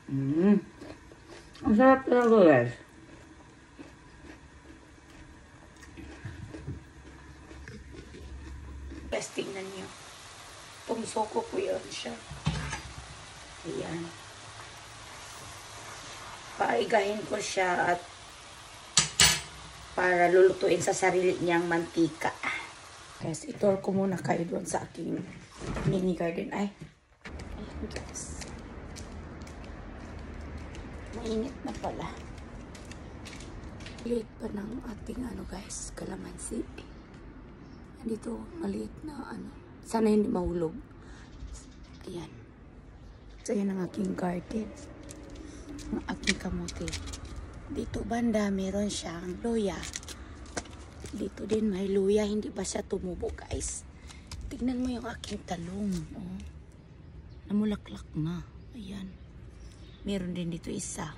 Ang sarap talaga, guys. Guys, tingnan niyo. Itong soko ko yun siya. Ayan. Paigahin ko siya at para lulutuin sa sarili niyang mantika. Guys, itour ko muna kayo doon sa aking mini garden. Ay, ayan guys. Mainit na pala. Maliit pa ng ating guys, kalamansi. Dito, maliit na Sana hindi mahulog. Ayan. So, ayan ang aking garden. Ang aking kamote. Dito banda, meron siyang luya. Dito din may luya. Hindi pa siya tumubo, guys. Tignan mo yung aking talong. Oh. Namulaklak na. Ayan. Meron din dito isa.